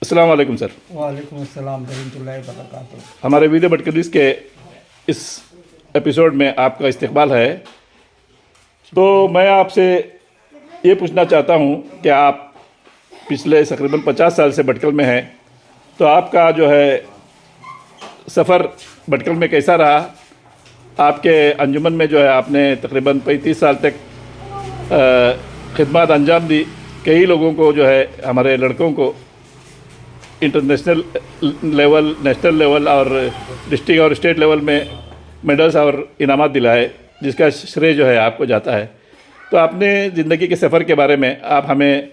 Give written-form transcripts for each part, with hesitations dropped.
अस्सलाम वालेकुम सर। वालेकुम अस्सलाम रहमतुल्लाहि व बरकातुहू। हमारे वीडियो बटकरीज के इस एपिसोड में आपका इस्तकबाल है। तो मैं आपसे ये पूछना चाहता हूँ कि आप पिछले तकरीबन 50 साल से भटकल में हैं, तो आपका जो है सफ़र भटकल में कैसा रहा? आपके अंजुमन में जो है आपने तकरीबन 35 साल तक खिदमत अंजाम दी। कई लोगों को जो है हमारे लड़कों को इंटरनेशनल लेवल, नेशनल लेवल और डिस्ट्रिक्ट और स्टेट लेवल में मेडल्स और इनामात दिलाए, जिसका श्रेय जो है आपको जाता है। तो आपने ज़िंदगी के सफ़र के बारे में आप हमें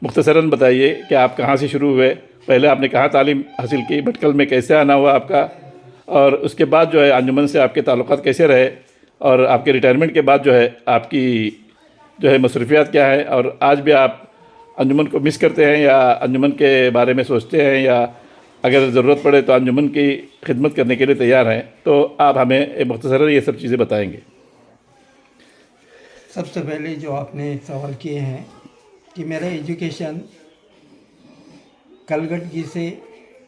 मुख्तसरन बताइए कि आप कहाँ से शुरू हुए, पहले आपने कहाँ तालीम हासिल की, भटकल में कैसे आना हुआ आपका, और उसके बाद जो है अंजुमन से आपके ताल्लुकात कैसे रहे, और आपके रिटायरमेंट के बाद जो है आपकी जो है मसरूफियात क्या है, और आज भी आप अंजुमन को मिस करते हैं या अंजुमन के बारे में सोचते हैं, या अगर ज़रूरत पड़े तो अंजुमन की खिदमत करने के लिए तैयार हैं। तो आप हमें मुख्तसरन ये सब चीज़ें बताएंगे। सबसे पहले जो आपने सवाल किए हैं कि मेरा एजुकेशन कलगटगी से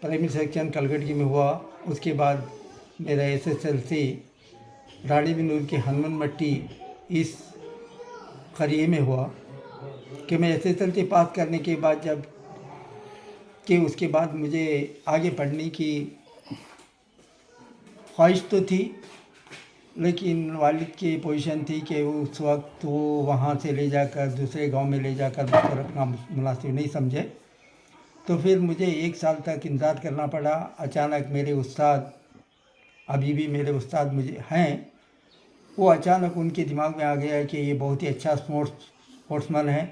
प्राइमरी सेक्शन कलगटगी में हुआ। उसके बाद मेरा SSLC रानी बिनूर के हनुमान मट्टी इस करिए में हुआ कि मैं SSLC पास करने के बाद जब कि उसके बाद मुझे आगे पढ़ने की ख्वाहिश तो थी, लेकिन वालिद की पोजीशन थी कि उस वक्त वो वहाँ से ले जाकर दूसरे गांव में ले जाकर मुझको रखना मुनासिब नहीं समझे। तो फिर मुझे 1 साल तक इंतज़ार करना पड़ा। अचानक मेरे उस्ताद, अभी भी मेरे उस्ताद मुझे हैं, वो अचानक उनके दिमाग में आ गया कि ये बहुत ही अच्छा स्पोर्ट्समैन है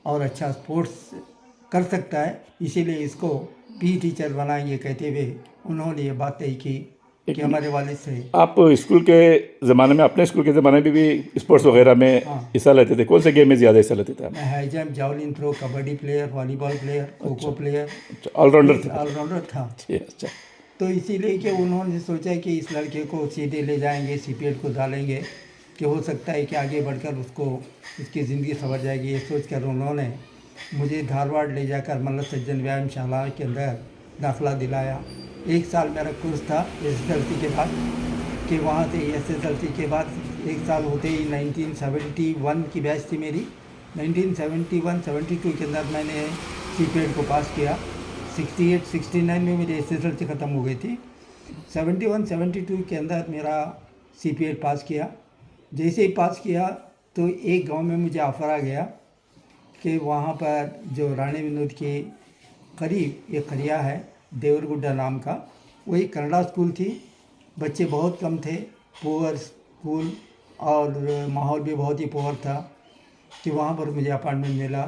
और अच्छा स्पोर्ट्स कर सकता है, इसीलिए इसको PE टीचर बनाएंगे। कहते हुए उन्होंने ये बात तय की कि हमारे वालिद से। आप स्कूल के ज़माने में, अपने स्कूल के ज़माने में भी स्पोर्ट्स वगैरह में हिस्सा लेते थे? कौन से गेम में ज़्यादा हिस्सा लेते थे आप? मैं high jump, javelin throw, kabaddi player, volleyball player, kho-kho player, allrounder था। अच्छा। तो इसीलिए कि उन्होंने सोचा कि इस लड़के को सीधे ले जाएंगे, CPET को डालेंगे कि हो सकता है कि आगे बढ़कर उसकी ज़िंदगी संवर जाएगी। ये सोचकर उन्होंने मुझे धारवाड़ ले जाकर मल्ल सज्जन व्यायामशाला के अंदर दाखिला दिलाया। 1 साल मेरा कोर्स था SSLC के बाद, कि वहाँ से SSLC के बाद 1 साल होते ही 1971 की बैच थी मेरी। 1971-72 के अंदर मैंने CPET को पास किया। 68-69 में मेरी SSLC ख़त्म हो गई थी। 71-72 के अंदर मेरा CPET पास किया। जैसे ही पास किया तो एक गांव में मुझे ऑफ़र आ गया कि वहाँ पर जो रानी विनोद के करीब एक करिया है देवरगुड्डा नाम का, वही कन्नड़ा स्कूल थी। बच्चे बहुत कम थे, पुअर स्कूल, और माहौल भी बहुत ही पुअर था, कि वहाँ पर मुझे अपॉइंटमेंट मिला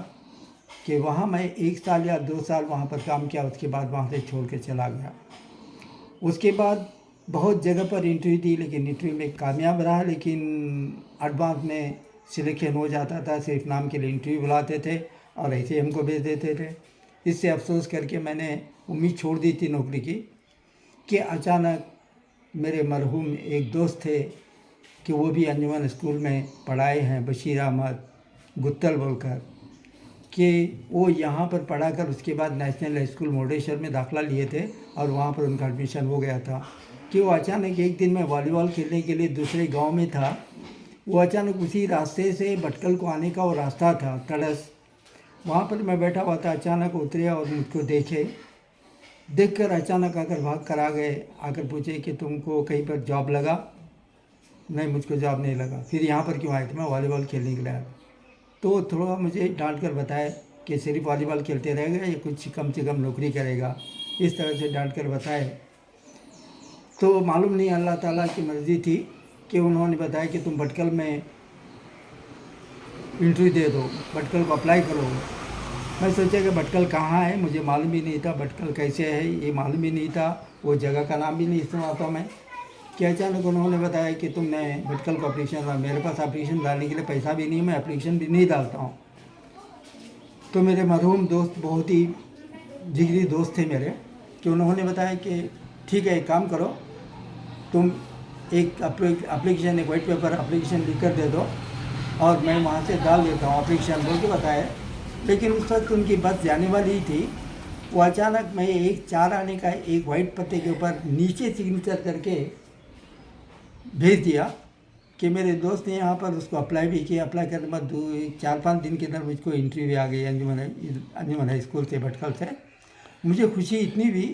कि वहाँ मैं 1 साल या 2 साल वहाँ पर काम किया। उसके बाद वहाँ से छोड़ के चला गया। उसके बाद बहुत जगह पर इंटरव्यू दी, लेकिन इंटरव्यू में कामयाब रहा, लेकिन एडवांस में सिलेक्शन हो जाता था। सिर्फ नाम के लिए इंटरव्यू बुलाते थे और ऐसे हमको भेज देते थे। इससे अफसोस करके मैंने उम्मीद छोड़ दी थी नौकरी की, कि अचानक मेरे मरहूम एक दोस्त थे कि वो भी अंजुमन स्कूल में पढ़ाए हैं, बशीर अहमद गुत्तल बोलकर, कि वो यहाँ पर पढ़ा कर उसके बाद नेशनल स्कूल मुर्डेश्वर में दाखिला लिए थे और वहाँ पर उनका एडमिशन हो गया था। कि वो अचानक एक दिन मैं वॉलीबॉल खेलने के लिए दूसरे गांव में था, वो अचानक उसी रास्ते से भटकल को आने का वो रास्ता था तड़स, वहाँ पर मैं बैठा हुआ था। अचानक उतरे और मुझको देखकर अचानक आकर भाग कर आ गए। आकर पूछे कि तुमको कहीं पर जॉब लगा? नहीं, मुझको जॉब नहीं लगा। फिर यहाँ पर क्यों आए थे? मैं वॉलीबॉल खेलने के लिए आया। तो थोड़ा मुझे डांट कर बताया कि सिर्फ वॉलीबॉल खेलते रहेगा या कुछ कम से कम नौकरी करेगा, इस तरह से डांट कर बताए। तो मालूम नहीं, अल्लाह ताला की मर्ज़ी थी कि उन्होंने बताया कि तुम भटकल में इंटरव्यू दे दो, भटकल को अप्लाई करो। मैं सोचा कि भटकल कहाँ है, मुझे मालूम भी नहीं था भटकल कैसे है, ये मालूम भी नहीं था, वो जगह का नाम भी नहीं सुना था मैं। कि अचानक उन्होंने बताया कि तुमने भटकल को एप्लीकेशन, मेरे पास एप्लीकेशन डालने के लिए पैसा भी नहीं, मैं एप्लीकेशन भी नहीं डालता हूँ। तो मेरे मरहूम दोस्त, बहुत ही जिगरी दोस्त थे मेरे, कि उन्होंने बताया कि ठीक है, एक काम करो, तुम एक एप्लीकेशन, एक वाइट पेपर एप्लीकेशन लिख कर दे दो और मैं वहाँ से डाल देता हूँ एप्लीकेशन, बोल के बताया। लेकिन उस वक्त उनकी बस जाने वाली ही थी वो अचानक मैं एक चार आने का एक वाइट पत्ते के ऊपर नीचे सिग्नेचर करके भेज दिया कि मेरे दोस्त ने यहाँ पर उसको अप्लाई भी किया। अप्लाई करने के बाद 4-5 दिन के अंदर मुझको इंटरव्यू आ गई अंजुमन हाई स्कूल से, भटकल से। मुझे खुशी इतनी हुई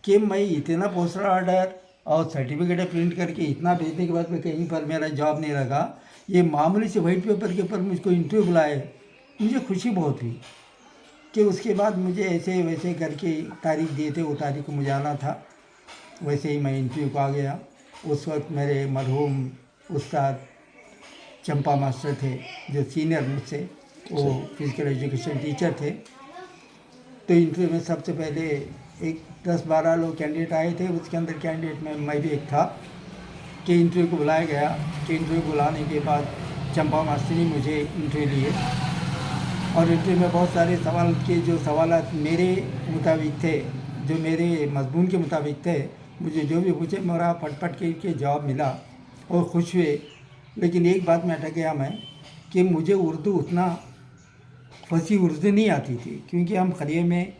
कि मैं इतना पोस्टर ऑर्डर और सर्टिफिकेट प्रिंट करके इतना भेजने के बाद में कहीं पर मेरा जॉब नहीं लगा। ये मामूली से वाइट पेपर के ऊपर मुझको इंटरव्यू बुलाए, मुझे खुशी बहुत हुई कि उसके बाद मुझे ऐसे वैसे करके तारीख दिए थे, वो तारीख को मुझे आना था। वैसे ही मैं इंटरव्यू को आ गया। उस वक्त मेरे मरहूम उस्ताद चंपा मास्टर थे जो सीनियर मुझसे, वो फिजिकल एजुकेशन टीचर थे। तो इंटरव्यू में सबसे पहले एक 10-12 लोग कैंडिडेट आए थे, उसके अंदर कैंडिडेट में मैं भी एक था कि इंटरव्यू को बुलाया गया। कि इंटरव्यू बुलाने के बाद चंपा मास्टर ने मुझे इंटरव्यू लिए और इंटरव्यू में बहुत सारे सवाल के जो सवालात मेरे मुताबिक थे, जो मेरे मजमून के मुताबिक थे, मुझे जो भी पूछे मेरा फटफट के जवाब मिला और खुश हुए। लेकिन एक बात में अटक गया मैं कि मुझे उर्दू उतना फसी उर्दू नहीं आती थी, क्योंकि हम खलिए में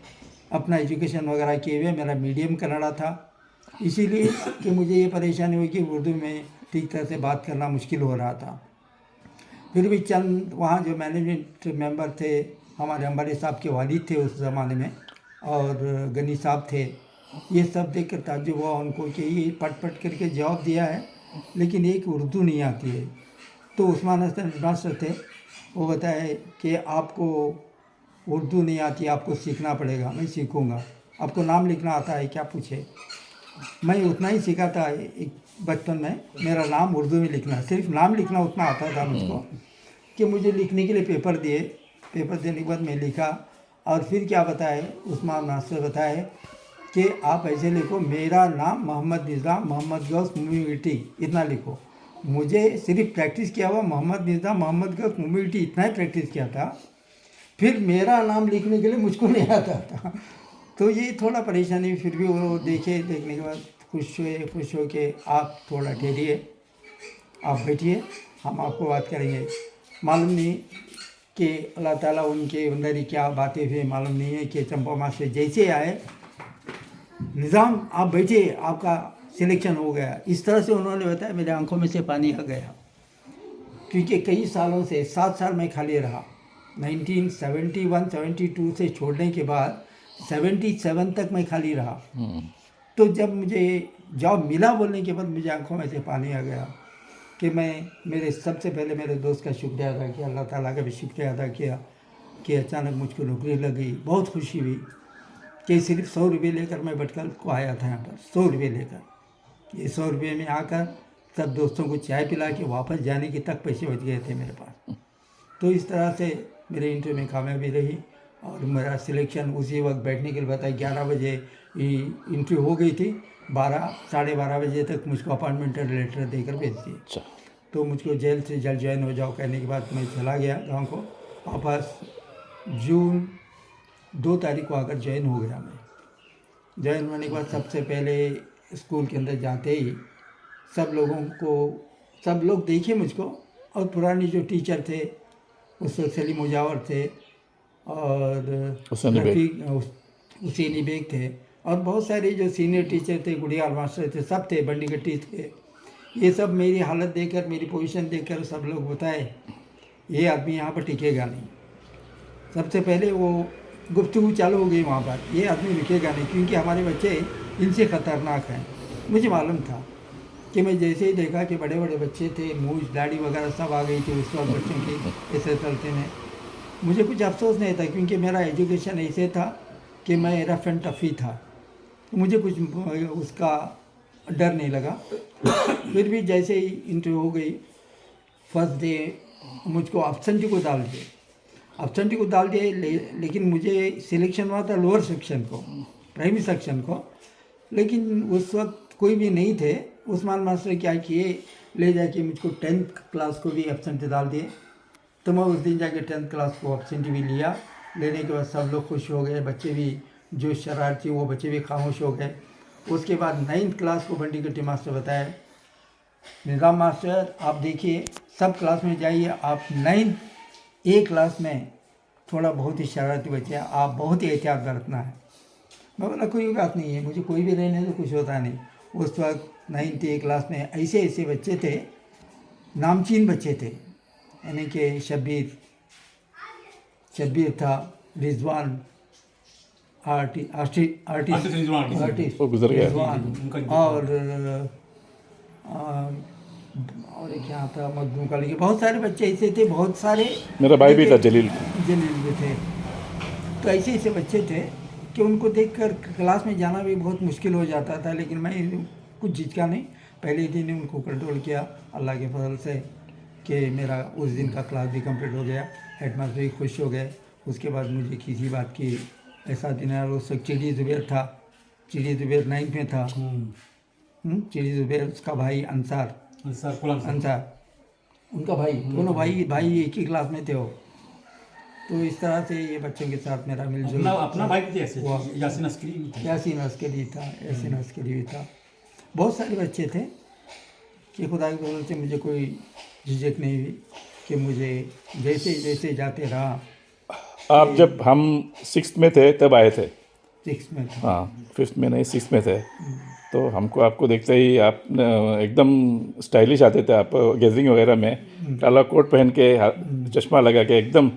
अपना एजुकेशन वगैरह किए हुए, मेरा मीडियम कन्नड़ा था। इसीलिए कि मुझे ये परेशानी हुई कि उर्दू में ठीक तरह से बात करना मुश्किल हो रहा था। फिर भी चंद वहाँ जो मैनेजमेंट मेंबर थे, हमारे अम्बारी साहब के वालिद थे उस ज़माने में, और गनी साहब थे, ये सब देख कर ताज्जुब हुआ उनको कि ये पट करके जवाब दिया है लेकिन एक उर्दू नहीं आती है। तो उस्मान हसन मास्टर थे, वो बताए कि आपको उर्दू नहीं आती, आपको सीखना पड़ेगा। मैं सीखूंगा। आपको नाम लिखना आता है क्या पूछे? मैं उतना ही सीखा था एक बचपन में, मेरा नाम उर्दू में लिखना, सिर्फ नाम लिखना उतना आता था मुझको कि मुझे लिखने के लिए पेपर दिए। पेपर देने के बाद मैं लिखा और फिर क्या बताए उस्मान मास्टर बताए कि आप ऐसे लिखो, मेरा नाम मोहम्मद निज़ाम मोहम्मद गौस मुमीटी, इतना लिखो। मुझे सिर्फ प्रैक्टिस किया हुआ मोहम्मद निज़ाम मोहम्मद गौस मुमीटी इतना ही प्रैक्टिस किया था, फिर मेरा नाम लिखने के लिए मुझको नहीं आता था। तो ये थोड़ा परेशानी, फिर भी वो देखने के बाद खुश हो के आप थोड़ा ठहरिए, आप बैठिए, हम आपको बात करेंगे। मालूम नहीं कि अल्लाह ताला उनके अंदर ही क्या बातें हुई, मालूम नहीं है कि चंपा मास्टर जैसे आए, निज़ाम आप बैठिए, आपका सिलेक्शन हो गया, इस तरह से उन्होंने बताया। मेरे आंखों में से पानी आ गया, क्योंकि कई सालों से 7 साल मैं खाली रहा। 1971-72 से छोड़ने के बाद 77 तक मैं खाली रहा। तो जब मुझे जॉब मिला बोलने के बाद मुझे आंखों में से पानी आ गया कि मैं सबसे पहले मेरे दोस्त का शुक्रिया अदा किया, अल्लाह ताला का भी शुक्रिया अदा किया कि अचानक मुझको नौकरी लग गई। बहुत खुशी हुई कि सिर्फ 100 रुपये लेकर मैं भटकल को आया था यहाँ पर, 100 रुपये लेकर। ये 100 रुपये में आकर सब दोस्तों को चाय पिला के वापस जाने के तक पैसे बच गए थे मेरे पास। तो इस तरह से मेरे इंटरव्यू में कामयाबी रही और मेरा सिलेक्शन उसी वक्त बैठने के लिए बताया। 11 बजे इंटरव्यू हो गई थी, 12-12:30 बजे तक मुझको अपॉइंटमेंट लेटर देकर भेज दिए। तो मुझको जेल से जल्द ज्वाइन हो जाओ कहने के बाद मैं चला गया गांव को वापस। जून 2 तारीख को आकर ज्वाइन हो गया मैं। ज्वाइन होने के बाद सबसे पहले स्कूल के अंदर जाते ही सब लोग देखे मुझको, और पुराने जो टीचर थे उस वक्त सलीम मुजावर थे और हुसैनी बेग थे, और बहुत सारे जो सीनियर टीचर थे, गुड़ियाल मास्टर थे, सब थे, बंडी गट्टी थे। ये सब मेरी हालत देखकर, मेरी पोजीशन देखकर सब लोग बताए ये आदमी यहाँ पर टिकेगा नहीं। सबसे पहले वो गुफ्तगू चालू हो गई वहाँ पर, ये आदमी रुकेगा नहीं क्योंकि हमारे बच्चे इनसे ख़तरनाक हैं। मुझे मालूम था कि मैं जैसे ही देखा कि बड़े बड़े बच्चे थे, मूछ दाढ़ी वगैरह सब आ गई थी उस वक्त बच्चों की ऐसे चलते में, मुझे कुछ अफसोस नहीं था क्योंकि मेरा एजुकेशन ऐसे था कि मैं रफ एंड टफ ही था, तो मुझे कुछ उसका डर नहीं लगा। फिर भी जैसे ही इंटरव्यू हो गई, फर्स्ट डे मुझको एब्सेंटी को डाल दिए, लेकिन मुझे सिलेक्शन हुआ था लोअर सेक्शन को, प्राइमरी सेक्शन को, लेकिन उस वक्त कोई भी नहीं थे। उस्मान मास्टर क्या किए, ले जाके मुझको 10th क्लास को भी एब्सेंटी डाल दिए। तो मैं उस दिन जाके 10th क्लास को एब्सेंटी भी लिया। लेने के बाद सब लोग खुश हो गए, बच्चे भी जो शरारती वो बच्चे भी खामोश हो गए। उसके बाद 9th क्लास को बंडी गट्टी मास्टर बताया, निज़ाम मास्टर आप देखिए सब क्लास में जाइए, आप 9th A क्लास में थोड़ा बहुत ही शरारती बच्चे हैं, आप बहुत ही एहतियात बरतना है। मैं बोला कोई बात नहीं है, मुझे कोई भी रहने तो कुछ होता नहीं। उस वक्त 9th क्लास में ऐसे ऐसे बच्चे थे, नामचीन बच्चे थे, यानी कि शब्बीर था, रिजवान आर्टिस्ट वो गुजर गया। रिजवान, और एक यहाँ था मखदूम कॉलेज के बहुत सारे बच्चे ऐसे थे, बहुत सारे। मेरा भाई भी था जलील। भी थे। तो ऐसे ऐसे बच्चे थे कि उनको देखकर क्लास में जाना भी बहुत मुश्किल हो जाता था, लेकिन मैं कुछ झिझका नहीं। पहले ही दिन उनको कंट्रोल किया अल्लाह के फजल से कि मेरा उस दिन का क्लास भी कंप्लीट हो गया। हेडमास्टर भी खुश हो गए। उसके बाद मुझे किसी बात की ऐसा दिन आया। उस वक्त चिड़ी जुबैर था, चिड़ी जुबैर 9th में था। चिड़ी जुबैर, उसका भाई अंसार, उनका भाई, दोनों भाई एक ही क्लास में थे वो। तो इस तरह से ये बच्चों के साथ मेरा मिलजुल। अपना भाई भी ऐसे यासीन अस्करी भी था। बहुत सारे बच्चे थे कि खुदा की फजल से मुझे कोई झिझक नहीं हुई कि मुझे जैसे जैसे जाते रहा। आप जब हम 6th में थे तब आए थे? 6th में था। हाँ, 5th में नहीं, 6th में थे। तो आपको देखते ही आप एकदम स्टाइलिश आते थे। आप गैदरिंग वगैरह में काला कोट पहन के, चश्मा लगा के, एकदम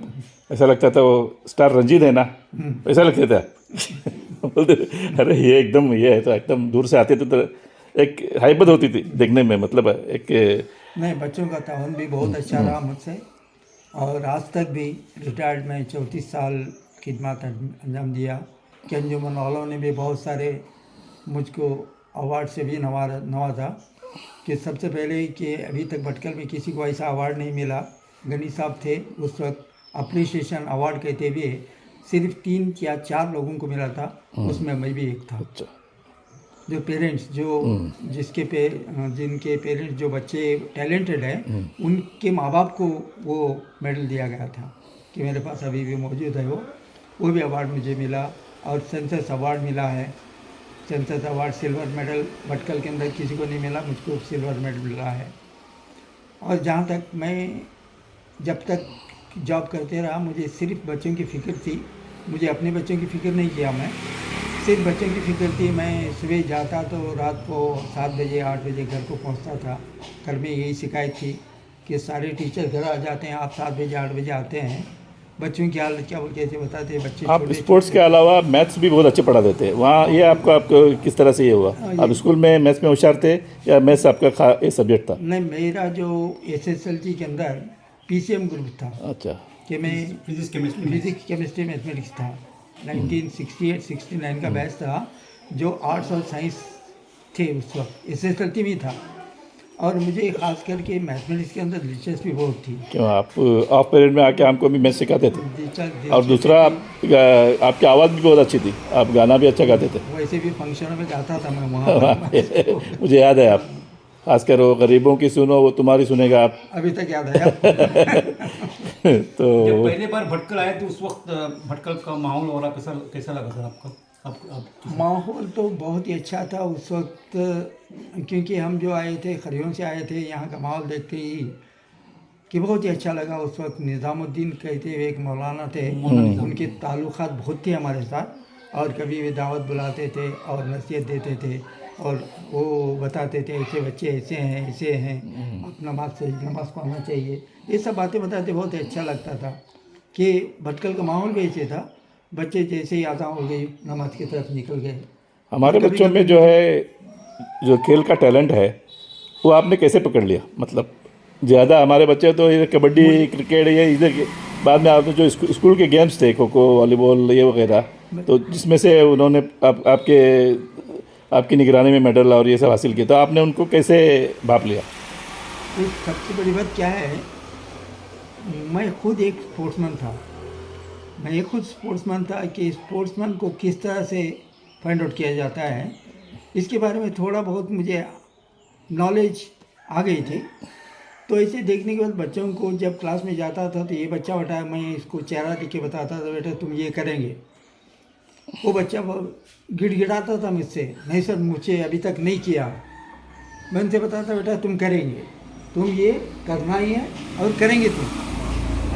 ऐसा लगता था वो स्टार रंजीत है ना, ऐसा लगता था। बोलते अरे ये एकदम ये है। तो एकदम दूर से आते थे तो एक हाइबत होती थी देखने में, मतलब एक नहीं, बच्चों का ताउन भी बहुत अच्छा रहा मुझसे, और आज तक भी रिटायर्ड में 34 साल खिदमत अंजाम दिया कि अंजुमन वालों ने भी बहुत सारे मुझको अवार्ड से भी नवाजा। कि सबसे पहले कि अभी तक भटकल में किसी को ऐसा अवार्ड नहीं मिला। गनी साहब थे उस वक्त, अप्रिसिएशन अवार्ड कहते हुए सिर्फ 3 या 4 लोगों को मिला था, उसमें मैं भी एक था। अच्छा। जो पेरेंट्स जिनके पेरेंट्स जो बच्चे टैलेंटेड हैं, उनके माँ बाप को वो मेडल दिया गया था कि मेरे पास अभी भी मौजूद है वो भी अवार्ड मुझे मिला। और सेंसस अवार्ड मिला है, census award silver medal Bhatkal के अंदर किसी को नहीं मिला, मुझको सिल्वर मेडल मिला है। और जहाँ तक मैं जब तक जॉब करते रहा, मुझे सिर्फ बच्चों की फ़िक्र थी। मुझे अपने बच्चों की फ़िक्र नहीं किया, मैं सिर्फ बच्चों की फ़िक्र थी। मैं सुबह जाता तो रात को 7 बजे 8 बजे घर को पहुंचता था। घर में यही शिकायत थी कि सारे टीचर घर आ जाते हैं, आप 7 बजे 8 बजे आते हैं, बच्चों की हालत क्या बोल कैसे बताते हैं। बच्चे आप स्पोर्ट्स के अलावा मैथ्स भी बहुत अच्छे पढ़ा देते हैं वहाँ, ये आपको किस तरह से ये हुआ? आप स्कूल में मैथ्स में होशियार थे या मैथ्स आपका ये सब्जेक्ट था? नहीं, मेरा जो SSLC के अंदर PCM ग्रुप था। अच्छा। कि मैं फिजिक्स केमिस्ट्री मैथमेटिक्स था। 1968-69 का बैच था, जो आर्ट्स और साइंस थे उस वक्त। SSLC में था, और मुझे खास करके मैथमेटिक्स के अंदर दिलचस्पी बहुत थी। क्यों आप ऑफ पीरियड में आके हमको भी मैथ सिखाते थे? और दूसरा आपकी आवाज़ भी बहुत अच्छी थी, आप गाना भी अच्छा गाते थे। वैसे भी फंक्शनों में गाता था मैं वहाँ। मुझे याद है, आप खासकर वो गरीबों की सुनो वो तुम्हारी सुनेगा, आप अभी तक याद है। तो जब पहले बार भटकल आए तो उस वक्त भटकल का माहौल और कैसा लगा सर आपको? माहौल तो बहुत ही अच्छा था उस वक्त, क्योंकि हम जो आए थे खरियों से आए थे। यहाँ का माहौल देखते ही कि बहुत ही अच्छा लगा। उस वक्त निज़ामुद्दीन कहते हुए एक मौलाना थे, उनके ताल्लुकात बहुत थे हमारे साथ, और कभी भी दावत बुलाते थे और नसीहत देते थे, और वो बताते थे ऐसे बच्चे ऐसे हैं, आप नमाज पढ़ना चाहिए। ये सब बातें बताते, बहुत अच्छा लगता था कि भटकल का माहौल भी ऐसे था। बच्चे जैसे ही आज़ान हो गई नमाज की तरफ निकल गए। हमारे बच्चों में जो है, जो खेल का टैलेंट है, वो आपने कैसे पकड़ लिया? मतलब ज़्यादा हमारे बच्चे तो ये कबड्डी क्रिकेट ये इधर के, बाद में आपने जो स्कूल के गेम्स थे, खो खो वॉलीबॉल ये वगैरह, तो जिसमें से उन्होंने आपकी निगरानी में मेडल और ये सब हासिल किया, तो आपने उनको कैसे भाप लिया? सबसे बड़ी बात क्या है, मैं खुद एक स्पोर्ट्समैन था। कि स्पोर्ट्समैन को किस तरह से फाइंड आउट किया जाता है, इसके बारे में थोड़ा बहुत मुझे नॉलेज आ गई थी। तो ऐसे देखने के बाद बच्चों को जब क्लास में जाता था तो ये बच्चा बताया, मैं इसको चेहरा देख के बताता था, बेटा तुम ये करेंगे। वो बच्चा गिड़गिड़ाता था मुझसे, नहीं सर मुझे अभी तक नहीं किया। मैं उनसे बताता, बेटा तुम करेंगे, तुम ये करना ही है और करेंगे तुम।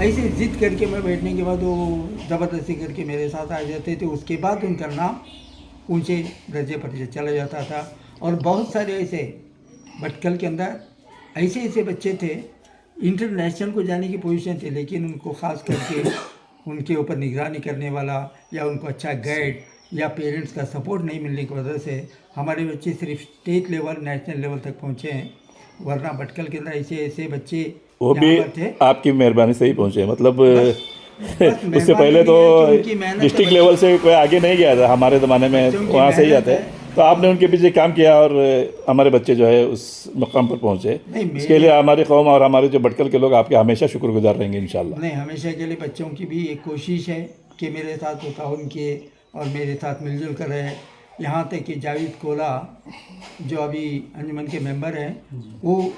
ऐसे जिद करके मैं बैठने के बाद वो ज़बरदस्ती करके मेरे साथ आ जाते थे। उसके बाद उनका नाम ऊंचे दर्जे पर चला जाता था। और बहुत सारे ऐसे भटकल के अंदर ऐसे ऐसे बच्चे थे इंटरनेशनल को जाने की पोजीशन थे, लेकिन उनको ख़ास करके उनके ऊपर निगरानी करने वाला या उनको अच्छा गाइड या पेरेंट्स का सपोर्ट नहीं मिलने की वजह से हमारे बच्चे सिर्फ स्टेट लेवल नेशनल लेवल तक पहुँचे हैं। वरना भटकल के अंदर ऐसे ऐसे बच्चे वो भी यहाँ पर थे। आपकी मेहरबानी से ही पहुँचे, मतलब मेहरबानी उससे पहले तो नहीं है कि उनकी मेहनत डिस्ट्रिक्ट से लेवल से कोई आगे नहीं गया था हमारे ज़माने में, बच्चों की वहाँ से ही मेहनत आते है। हैं। तो आपने उनके पीछे काम किया और हमारे बच्चे जो है उस मुकाम पर पहुँचे। नहीं, इसके लिए हमारी कौम और हमारे जो भटकल के लोग आपके हमेशा शुक्रगुजार रहेंगे इंशाल्लाह। नहीं, हमेशा के लिए बच्चों की भी एक कोशिश है कि मेरे साथ वो ताउन किए और मेरे साथ मिलजुल कर रहे। यहाँ तक कि जावेद कोला जो अभी अंजुमन के मेंबर हैं, वो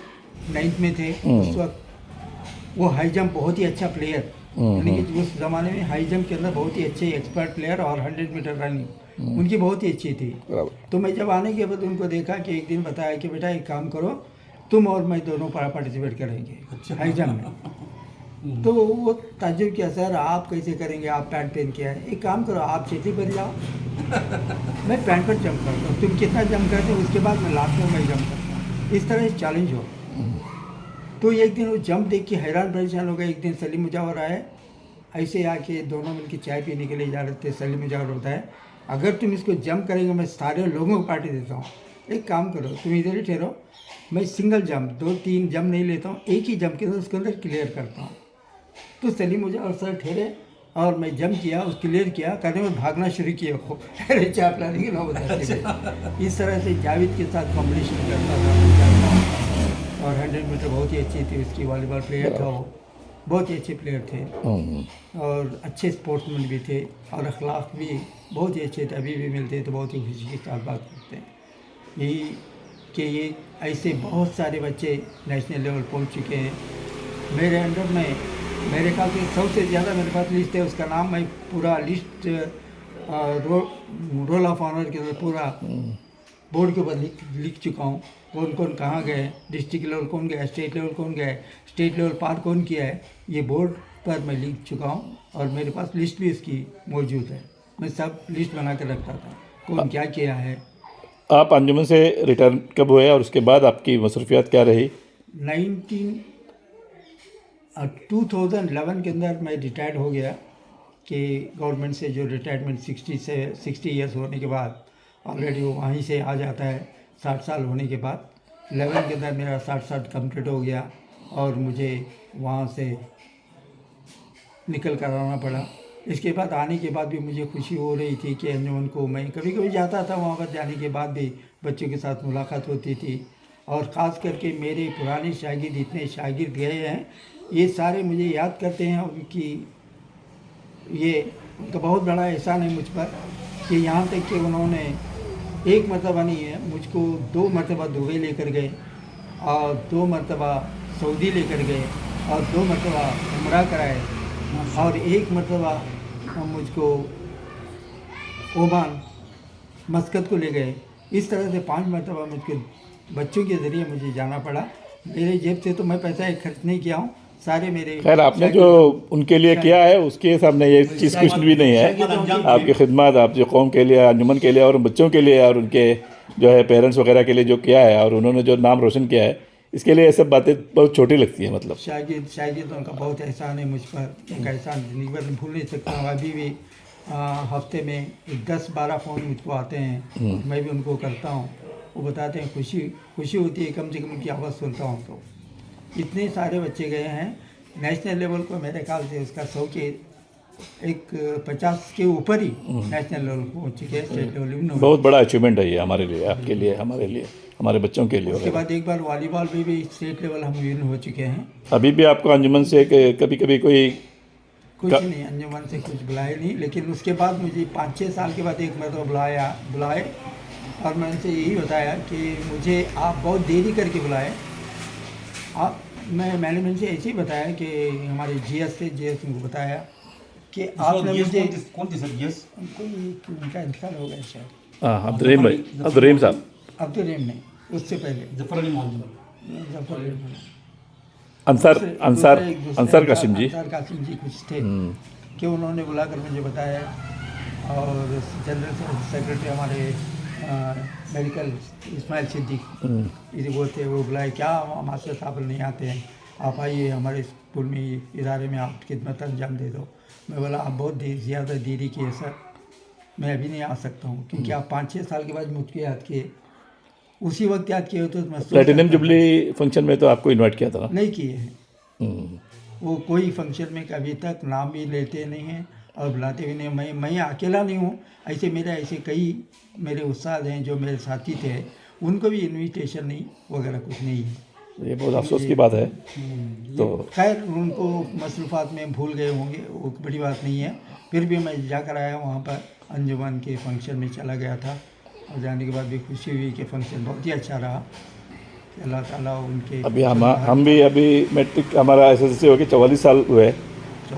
9th में थे उस वक्त। वो हाई जंप बहुत ही अच्छा प्लेयर, यानी कि उस ज़माने में हाई जंप के अंदर बहुत ही अच्छे एक्सपर्ट प्लेयर, और 100 मीटर रनिंग उनकी बहुत ही अच्छी थी। तो मैं जब आने के बाद उनको देखा कि एक दिन बताया कि बेटा एक काम करो, तुम और मैं दोनों पार्टिसिपेट करेंगे हाई जंप में। तो वो ताज्जुब किया, सर आप कैसे करेंगे, आप पैंट पहन के आए, एक काम करो आप चेटी पर जाओ मैं पैंट पर जंप करता हूँ, तुम कितना जंप करते हो उसके बाद मैं लास्ट में मैं जंप करता हूँ, इस तरह से चैलेंज हो। तो एक दिन वो जंप देख के हैरान परेशान हो गए। एक दिन सलीम मुजावर आए, ऐसे आके दोनों मिलकर चाय पीने के लिए जा रहे थे। सलीम मुजावर होता है, अगर तुम इसको जंप करेंगे मैं सारे लोगों को पार्टी देता हूँ, एक काम करो तुम इधर ही ठहरो, मैं सिंगल जंप 2-3 जंप नहीं लेता हूँ, एक ही जंप के अंदर उसके अंदर क्लियर करता हूँ। तो सलीम मुजावर सर ठहरे और मैं जंप किया, उस क्लियर किया, करने में भागना शुरू किया, अरे चापला नहीं ना होता। इस तरह से जावेद के साथ कॉम्पिटिशन करता था। और 100 मीटर बहुत ही अच्छी थी उसकी, वॉलीबॉल प्लेयर था वो, बहुत ही अच्छे प्लेयर थे और अच्छे स्पोर्ट्समैन भी थे और अखलाक भी बहुत ही अच्छे थे। अभी भी मिलते तो बहुत ही खुशी के साथ बात करते हैं। यही कि ये ऐसे बहुत सारे बच्चे नेशनल लेवल पहुंच चुके हैं। मेरे अंडर में मेरे ख्याल से सबसे ज़्यादा मेरे पास लिस्ट है, उसका नाम मैं पूरा लिस्ट रोल ऑफ ऑनर के पूरा बोर्ड के ऊपर लिख चुका हूँ। कौन कौन कहाँ गए, डिस्ट्रिक्ट लेवल कौन गया, स्टेट लेवल कौन गया, स्टेट लेवल पार कौन किया है, ये बोर्ड पर मैं लिख चुका हूँ और मेरे पास लिस्ट भी इसकी मौजूद है। मैं सब लिस्ट बना कर रखता था कौन क्या किया है। आप अंजुमन से रिटर्न कब हुए और उसके बाद आपकी मसरूफियात क्या रही? 2011 के अंदर मैं रिटायर्ड हो गया कि गवर्नमेंट से जो रिटायरमेंट 60 ईयर्स होने के बाद ऑलरेडी वो वहीं से आ जाता है 60 साल होने के बाद। 11 के अंदर मेरा 60 साल कंप्लीट हो गया और मुझे वहाँ से निकल कर आना पड़ा। इसके बाद आने के बाद भी मुझे खुशी हो रही थी कि अंजुमन को मैं कभी कभी जाता था, वहाँ पर जाने के बाद भी बच्चों के साथ मुलाकात होती थी। और ख़ास करके मेरे पुराने शागिर्द इतने शागिर्द गए हैं, ये सारे मुझे याद करते हैं। उनकी ये उनका बहुत बड़ा एहसान है मुझ पर कि यहाँ तक कि उन्होंने एक मरतबा नहीं है, मुझको 2 मरतबा दुबई लेकर गए और 2 मरतबा सऊदी लेकर गए और 2 मरतबा उम्रा कराए और 1 मरतबा मुझको ओमान मस्कत को ले गए। इस तरह से 5 मरतबा मुझको बच्चों के ज़रिए मुझे जाना पड़ा। मेरे जेब से तो मैं पैसा खर्च नहीं किया हूँ, सारे मेरे खैर आपने जो उनके लिए किया है उसके सामने ये चीज़ कुछ भी नहीं है। आपकी खिदमत आप जो कौम के लिए, अंजुमन के लिए और बच्चों के लिए और उनके जो है पेरेंट्स वगैरह के लिए जो किया है और उन्होंने जो नाम रोशन किया है, इसके लिए ये सब बातें बहुत छोटी लगती हैं। मतलब शागिर्द उनका बहुत एहसान है मुझ पर, उनका एहसान जिंदगी भर भूल नहीं सकता हूँ। अभी भी हफ्ते में 10-12 फ़ोन मुझको आते हैं, मैं भी उनको करता हूँ। वो बताते हैं खुशी होती है कम से कम उनकी आवाज़ सुनता हूँ। तो इतने सारे बच्चे गए हैं नेशनल लेवल को, मेरे ख्याल से उसका 100 के एक 50 के ऊपर ही नेशनल लेवल पहुँच चुके हैं। स्टेट लेवल भी बहुत बड़ा अचीवमेंट है ये हमारे लिए, आपके लिए, हमारे लिए, हमारे बच्चों के लिए। उसके बाद एक बार वॉलीबॉल में भी स्टेट लेवल हम विन हो चुके हैं। अभी भी आपको अंजुमन से कभी कभी कोई कुछ नहीं, अंजुमन से कुछ बुलाए नहीं, लेकिन उसके बाद मुझे 5-6 साल के बाद एक मरतबा बुलाए और मैं उनसे यही बताया कि मुझे आप बहुत देरी करके बुलाए। मैं मैनेजमेंट से ऐसे ही बताया कि हमारे जीएस उनको बताया कि आपने मुझे कौन थी सर जीएस? उनका इंतकाल हो गया शायद। हाँ, अब्दुल साहब, अब्दुल रहीम नहीं, उससे पहले जफर अली मोहम्मद, अंसार कासिम जी कुछ थे कि उन्होंने बुलाकर मुझे बताया और जनरल सेक्रेटरी हमारे मेडिकल इस्माइल सिद्दीक इसी वो थे। वो बुलाए, क्या मास्टर साहब नहीं आते हैं, आप आइए हमारे स्कूल में इदारे में आप खिदमत अंजाम दे दो। मैं बोला आप बहुत ज़्यादा देरी की है सर, मैं अभी नहीं आ सकता हूँ, क्योंकि आप 5-6 साल के बाद मुझको याद किए, उसी वक्त याद किए तो मैं प्लेटिनम जुबली फंक्शन में तो आपको इनवाइट किया था ना? नहीं किए हैं। वो कोई फंक्शन में कभी तक नाम भी लेते नहीं हैं और बुलाते भी नहीं। मैं अकेला नहीं हूँ, ऐसे कई मेरे उस्ताद हैं जो मेरे साथी थे, उनको भी इनविटेशन नहीं वगैरह कुछ नहीं है। ये बहुत अफसोस की बात है। तो खैर उनको मसरूफ़ात में भूल गए होंगे, वो बड़ी बात नहीं है। फिर भी मैं जाकर आया वहाँ पर, अंजुमन के फंक्शन में चला गया था और जाने के बाद भी खुशी हुई कि फंक्शन बहुत ही अच्छा रहा। अल्लाह ताला उनके अभी हम भी अभी मैट्रिक हमारा SSLC हो के 44 साल हुए।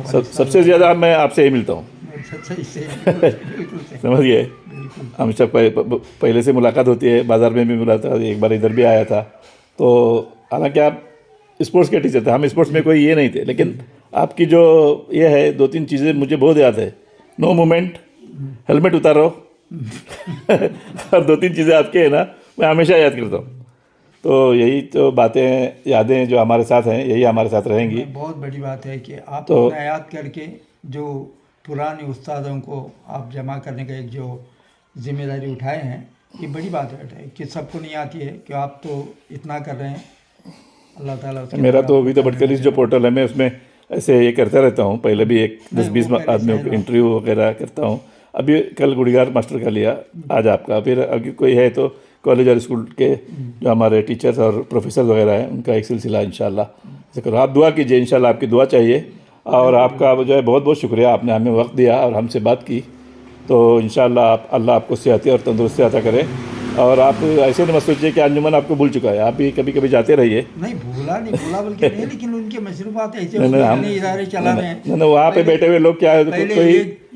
सबसे ज़्यादा मैं आपसे ही मिलता हूँ। सही से बिल्कुल सही, समझिए, बिल्कुल। हम सब पहले से मुलाकात होती है, बाज़ार में भी मिला था, एक बार इधर भी आया था। तो हालांकि आप स्पोर्ट्स के टीचर थे, हम स्पोर्ट्स में कोई ये नहीं थे, लेकिन आपकी जो ये है 2-3 चीज़ें मुझे बहुत याद है। नो मूवमेंट, हेलमेट उतारो और 2-3 चीज़ें आपके है ना, मैं हमेशा याद करता हूँ। तो यही तो बातें, यादें जो हमारे साथ हैं, यही हमारे साथ रहेंगी। बहुत बड़ी बात है कि आप तो इतना याद करके जो पुराने उस्तादों को आप जमा करने का एक जो जिम्मेदारी उठाए हैं, ये बड़ी बात है कि सबको नहीं आती है, कि आप तो इतना कर रहे हैं। अल्लाह ताला उसके मेरा बाद तो अभी तो भटकलिस जो पोर्टल है, मैं उसमें ऐसे ये करता रहता हूँ। पहले भी 10-20 आदमियों को इंटरव्यू वगैरह करता हूँ। अभी कल गुड़गार मास्टर का लिया, आज आपका, फिर अगर कोई है तो कॉलेज और स्कूल के जो हमारे टीचर्स और प्रोफेसर वगैरह हैं, उनका एक सिलसिला इंशाल्लाह ऐसे करो। आप दुआ कीजिए, इंशाल्लाह आपकी दुआ चाहिए। और आपका जो है बहुत बहुत शुक्रिया, आपने हमें वक्त दिया और हमसे बात की। तो इंशाल्लाह अल्लाह आपको सेहत और तंदुरुस्ती अता करे। और आप ऐसे नहीं मत सोचिए कि अंजुमन आपको भूल चुका है, आप भी कभी कभी जाते रहिए। नहीं भूला बल्कि नहीं, लेकिन उनके मशरूफात ऐसे नहीं, हम इदारे चला रहे हैं। नहीं, वहाँ पे बैठे हुए लोग क्या है, कोई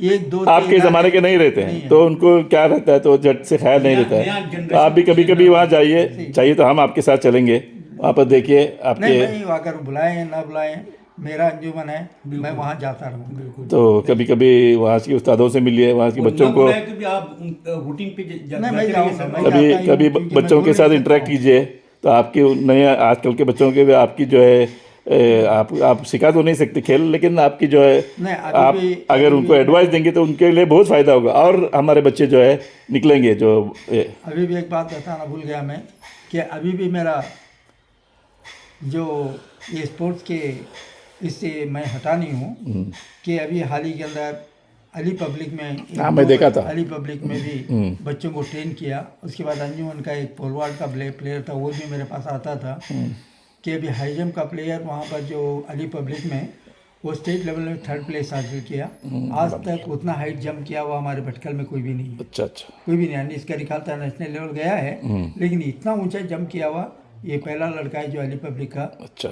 एक दो आपके ज़माने के नहीं रहते हैं, तो उनको क्या रहता है, तो झट से ख्याल नहीं रहता है। तो आप भी कभी कभी वहाँ जाइए, चाहिए तो हम आपके साथ चलेंगे, वहाँ पर देखिए आपके। नहीं अगर बुलाएं ना बुलाएं, मेरा अंजुमन है, मैं वहाँ जाता रहूँ। तो कभी कभी वहाँ के उस्तादों से मिलिए, वहाँ के बच्चों को आप रूटीन पे मैं जाऊँगा, मैं कभी जाता ही कभी हूँ, क्योंकि बच्चों मैं के भूल साथ नहीं इंटरेक्ट सकता हूँ। कीजिए। तो आपकी नए आजकल के बच्चों के भी आपकी जो है आप सिखा तो नहीं सकते खेल, लेकिन आपकी जो है नहीं, आप अगर उनको एडवाइस देंगे तो उनके लिए बहुत फ़ायदा होगा, और हमारे बच्चे जो है निकलेंगे जो अभी भी एक बात बताना भूल गया मैं, कि अभी भी मेरा जो ये स्पोर्ट्स के इससे मैं हटा नहीं हूँ, कि अभी हाल ही के अंदर अली पब्लिक में हाँ, मैं देखा था। अली पब्लिक में भी बच्चों को ट्रेन किया। उसके बाद अंजुमन का एक फॉरवर्ड का प्लेयर था, वो भी मेरे पास आता था, कि अभी हाई जंप का प्लेयर वहाँ पर जो अली पब्लिक में, वो स्टेट लेवल में 3rd प्लेस हासिल किया। आज तक उतना हाइट जंप किया हुआ हमारे भटकल में कोई भी नहीं है। अच्छा कोई भी नहीं, यानी इसका निकाल था नेशनल लेवल गया है, लेकिन इतना ऊंचा जंप किया हुआ ये पहला लड़का है जो अली पब्लिक का, अच्छा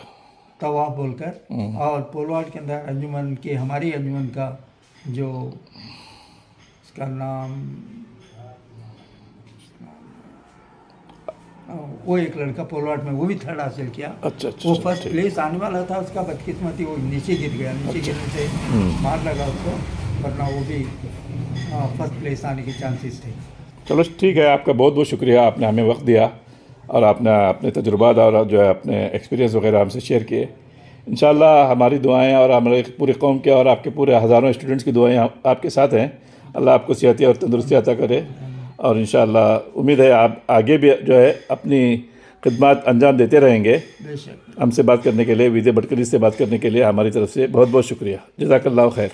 तवाफ बोलकर। और पोलवाड के अंदर अंजुमन के, हमारी अंजुमन का जो इसका नाम, वो एक लड़का पोलवाड में, वो भी 3rd हासिल किया। अच्छा वो फर्स्ट प्लेस आने वाला था, उसका बदकिस्मती वो नीचे गिर गया, नीचे गिरने से मार लगा उसको, वरना वो भी फर्स्ट प्लेस आने के चांसेस थे। चलो ठीक है, आपका बहुत बहुत शुक्रिया, आपने हमें वक्त दिया और आपने अपने तजुर्बात और जो है अपने एक्सपीरियंस वगैरह हमसे शेयर किए। इंशाल्लाह हमारी दुआएं और हमारे पूरे कौम के और आपके पूरे हज़ारों स्टूडेंट्स की दुआएं आपके साथ हैं। अल्लाह आपको सेहत और तंदुरुस्ती अता करे, और इंशाल्लाह उम्मीद है आप आगे भी जो है अपनी खिदमत अंजाम देते रहेंगे। बेशक। हमसे बात करने के लिए, विजय भटकली से बात करने के लिए हमारी तरफ से बहुत बहुत शुक्रिया। जज़ाकल्लाह खैर।